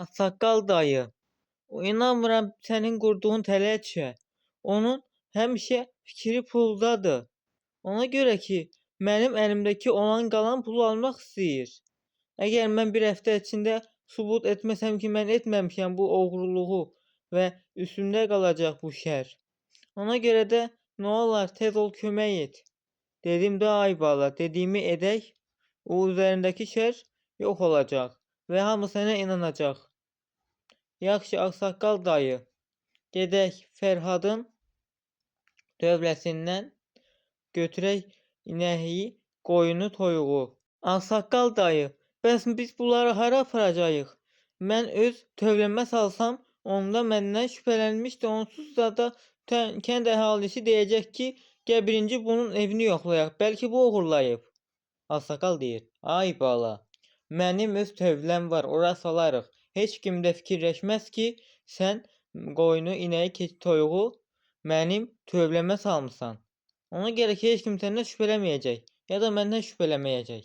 Ağsaqqal dayı, inanmıram sənin qurduğun tələkə. Onun həmişə fikri puldadır. Ona görə ki, mənim əlimdəki olan qalan pulu almaq istəyir. Əgər mən bir həftə içində sübut etməsəm ki, mən etməmişəm bu oğruluğu və üstümdə qalacaq bu şər. Ona görə də nə olar tez ol kömək et. Dedim də ay bala, dediyimi edək, o üzərindəki şər yox olacaq və hamı sənə inanacaq. Yaxşı ağsaqqal dayı, gedək Fərhadın dövləsindən götürək inəyi, qoyunu, toyuğu. Ağsaqqal dayı, bəs biz bunları hara aparacağıq? Mən öz tövləmə salsam, onda məndən şübhələnmişdi. Onsuz da kənd əhalisi deyəcək ki, gəl birinci bunun evini yoxlayaq. Bəlkə bu oğurlayıb. Ağsaqqal deyir, ay bala, mənim öz tövləm var, ora salarıq. Heç kim də fikirləşməz ki, sən qoyunu, inəyi, toyuğu mənim tövləmə salmısan. Ona görə ki, heç kim səndən şübhələməyəcək ya da məndən şübhələməyəcək.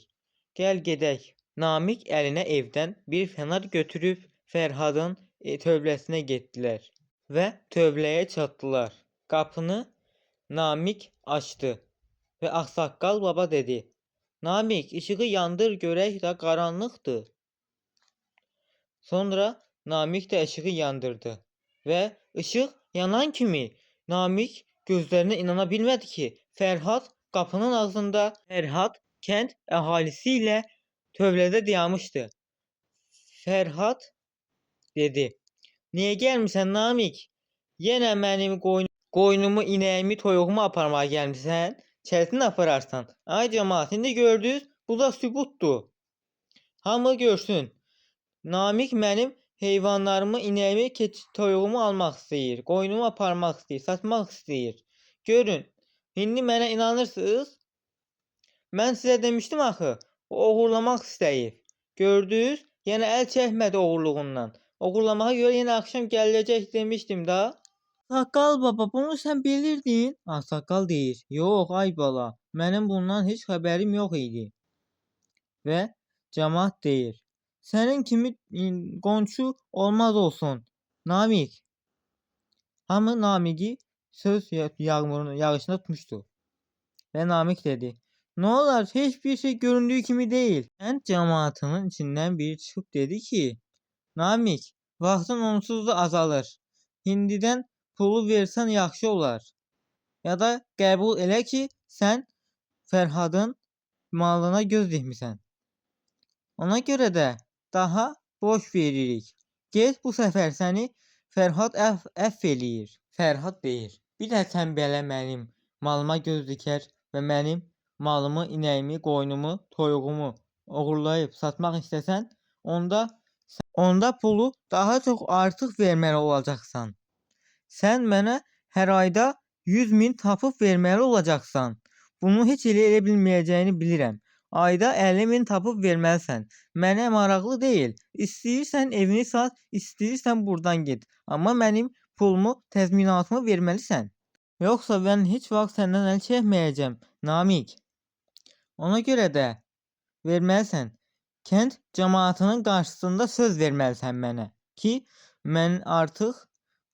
Gəl gedək. Namiq əlinə evdən bir fənar götürüb Fərhadın tövləsinə getdilər və tövləyə çatdılar. Qapını Namiq açdı və Ağsaqqal baba dedi: Namiq, işığı yandır görək də qaranlıqdır. Sonra Namiq də işığı yandırdı və işıq yanan kimi Namiq gözlərinə inana bilmədi ki, Fərhad qapının ağzında, Fərhad kənd əhalisi ilə tövlədə dayanmışdı. Fərhad dedi: Niyə gəlmisən Namiq? Yenə mənim qoynumu, inəyimi, toyuğumu aparmağa gəlmisən? Çətin apararsan. Ay cəmaət, indi gördünüz, bu da sübutdur. Hamı görsün. Namiq mənim heyvanlarımı, inəyimi, toyuğumu almaq istəyir. Qoynumu aparmaq istəyir, satmaq istəyir. Görün, indi mənə inanırsınız? Mən sizə demişdim axı, o oğurlamaq istəyir. Gördünüz, yenə əl çəkmədi oğurluğundan. Oğurlamağa görə yenə axşam gələcək demişdim da. Ağsaqqal baba, bunu sən bilirdin? Ağsaqqal deyir, yox ay bala, mənim bundan heç xəbərim yox idi. Və cəmaət deyir, sənin kimi qonşu olmaz olsun, Namiq. Hamı Namiqi söz yağışına tutmuşdu. Və Namiq dedi, nə olar, heç bir şey göründüyü kimi deyil. Kənd cəmaatının içindən biri çıxıb dedi ki, Namiq, vaxtın onsuz da azalır. İndidən pulu versən yaxşı olar. Ya da qəbul elə ki, sən Fərhadın malına göz dikmisən. Ona görə də daha boş veririk. Get bu səfər səni Fərhad əff eləyir. Fərhad deyir, bir də sən belə mənim malıma göz dikər və mənim malımı, inəyimi, qoynumu, toyuğumu oğurlayıb satmaq istəsən, onda pulu daha çox artıq verməli olacaqsan. Sən mənə hər ayda 100.000 tapıb verməli olacaqsan. Bunu heç elə bilməyəcəyini bilirəm. Ayda 50.000 tapıb verməlisən. Mənə maraqlı deyil. İstəyirsən evini sat, istəyirsən buradan get. Amma mənim pulumu, təzminatımı verməlisən. Yoxsa mən heç vaxt səndən əl çəkməyəcəm, Namiq. Ona görə də verməlisən. Kənd cəmaatının qarşısında söz verməlisən mənə ki, mən artıq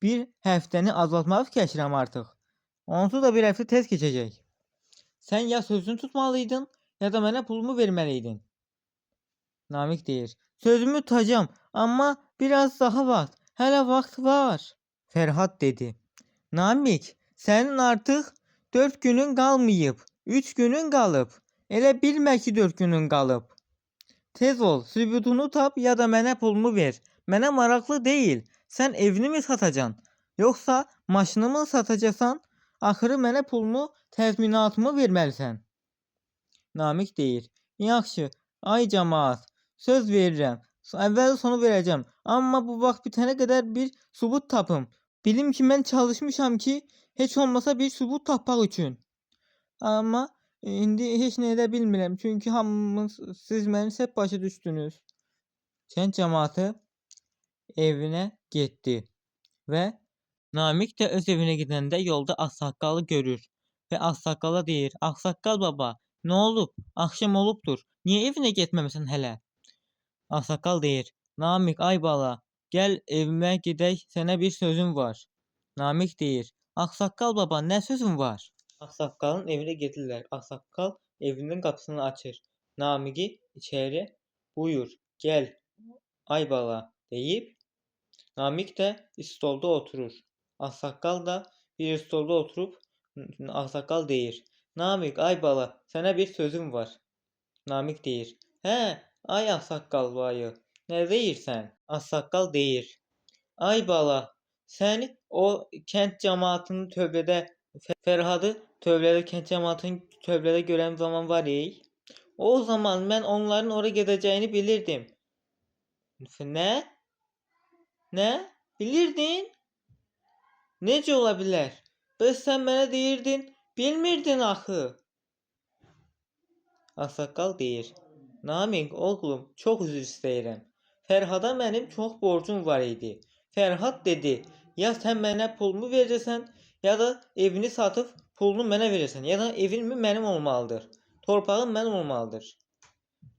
bir həftəni azaltmağı fikirləşirəm artıq. Onsuz da bir həftə tez keçəcək. Sən ya sözünü tutmalıydın, ya da mənə pulumu verməliydin. Namiq deyir, sözümü tutacağım, amma biraz daha vaxt, hələ vaxt var. Fərhad dedi, Namiq, sənin artıq 4 günün qalmayıb, 3 günün qalıb. Elə bilmə ki 4 günün qalıb. Tez ol, sübutunu tap ya da mənə pulumu ver. Mənə maraqlı deyil, sən evini mi satacaksın? Yoxsa maşınımı satacaqsan? Axırı mənə pulumu, təzminatımı verməlisən. Namiq deyir, yaxşı, ay cəmaət, söz verirəm, əvvəl sonu verəcəm, amma bu vaxt bitənə qədər bir sübut tapım. Bilim ki, mən çalışmışam ki, heç olmasa bir sübut tapmaq üçün. Amma indi heç nə edə bilmirəm, çünki hamınız, siz məni səhv başa düşdünüz. Kənd cəmaatı evinə getdi və Namiq də öz evinə gedəndə yolda Ağsaqqalı görür və Ağsaqqala deyir, Ağsaqqal baba, nə olub? Axşam olubdur. Niyə evinə getməmisən hələ? Ağsaqqal deyir, Namiq, ay bala, Gel evime gedək, sənə bir sözüm var. Namik deyir. Ağsaqqal baba, nə sözün var? Ağsaqqalın evinə gedirlər. Ağsaqqal evinin qapısını açır. Namiki içəri buyur, gəl ay bala deyib, Namik də stolda oturur. Ağsaqqal da bir stolda oturub, Ağsaqqal deyir. Namik, ay bala, sənə bir sözüm var. Namik deyir. Hə, ay ağsaqqal bayı, nə deyirsən? Ağsaqqal deyir. Ay bala, sən o kənd cəmaatını tövlədə, Fərhadı kənd cəmaatını tövlədə görən zaman var ey. O zaman mən onların ora gedəcəyini bilirdim. Nə? Nə? Bilirdin? Necə ola bilər? Bəs sən mənə deyirdin, bilmirdin axı. Ağsaqqal deyir. Namik, oğlum, çox üzr istəyirəm. Fərhada mənim çox borcum var idi. Fərhad dedi, ya sən mənə pulumu verəcəksən, ya da evini satıb pulunu mənə verəcəksən, ya da evin mənim olmalıdır. Torpağım mənim olmalıdır.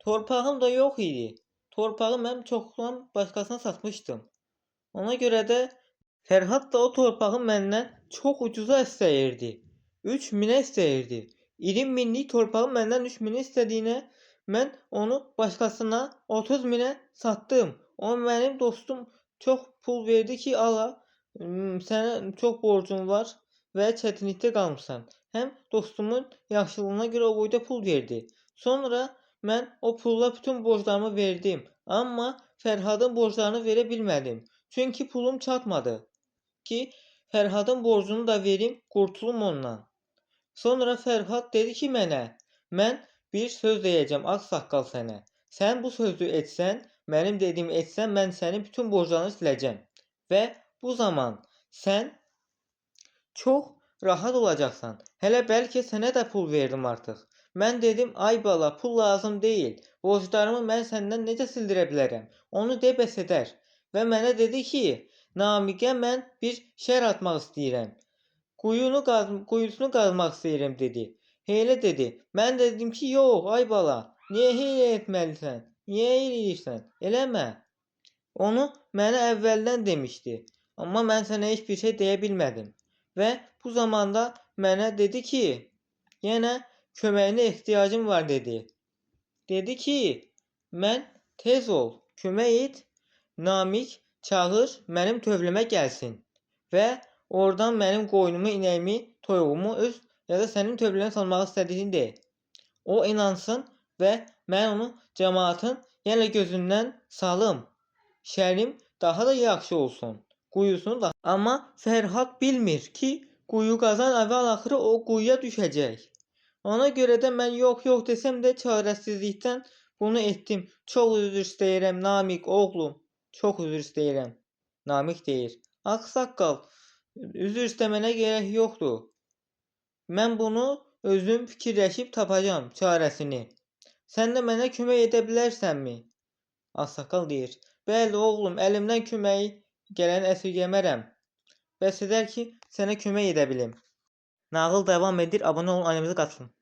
Torpağım da yox idi. Torpağı mən çoxdan başqasına satmışdım. Ona görə də Fərhad da o torpağı məndən çox ucuza istəyirdi. 3000-ə istəyirdi. 20 minlik torpağı məndən 3000-ə istədiyinə mən onu başqasına 30 minə satdım. O mənim dostum çox pul verdi ki, ala, sənə çox borcum var və çətinlikdə qalmısan. Həm dostumun yaxşılığına görə o boyda pul verdi. Sonra mən o pulla bütün borclarımı verdim. Amma Fərhadın borclarını verə bilmədim. Çünki pulum çatmadı ki, Fərhadın borcunu da verim, qurtulum ondan. Sonra Fərhad dedi ki mənə, mən bir söz deyəcəm, ağsaqqal sənə. Sən bu sözü etsən, mənim dediyimi etsən, mən sənin bütün borclarını siləcəm. Və bu zaman sən çox rahat olacaqsan. Hələ bəlkə sənə də pul verdim artıq. Mən dedim, ay bala, pul lazım deyil. Borclarımı mən səndən necə sildirə bilərəm? Onu de bəs edər. Və mənə dedi ki, Namikə mən bir şər atmaq istəyirəm. Quyusunu qazmaq istəyirəm dedi. Heylə dedi. Mən dedim ki, yox, ay bala, niyə heylə etməlisən? Niyə eləyirsən? Eləmə. Onu mənə əvvəldən demişdi. Amma mən sənə heç bir şey deyə bilmədim. Və bu zamanda mənə dedi ki, yenə köməyinə ehtiyacım var dedi. Dedi ki, mən tez ol, kömək et, Namik çağır, mənim tövləmə gəlsin və oradan mənim qoynumu, inəyimi, toyuğumu öz ya da sənin tövləyə salmaq istədiyini de. O inansın və mən onu cəmaatın yenə gözündən salım. Şərim daha da yaxşı olsun. Quyusunu da. Amma Fərhad bilmir ki, quyu qazan əvvəl-axırı o quyuya düşəcək. Ona görə də mən yox desəm də çarəsizlikdən bunu etdim. Çox üzr istəyirəm Namik, oğlum. Çox üzr istəyirəm. Namik deyir. Ağsaqqal, üzr istəmənə gərək yoxdur. Mən bunu özüm fikirləşib tapacağam çarəsini. Sən də mənə kömək edə bilərsənmi? Ağsaqqal deyir. Bəli oğlum, əlimdən köməyi gələni əsirgəmərəm. Bəs edər ki, sənə kömək edə bilim. Nağıl davam edir. Abunə olun, ailəmizə qatılın.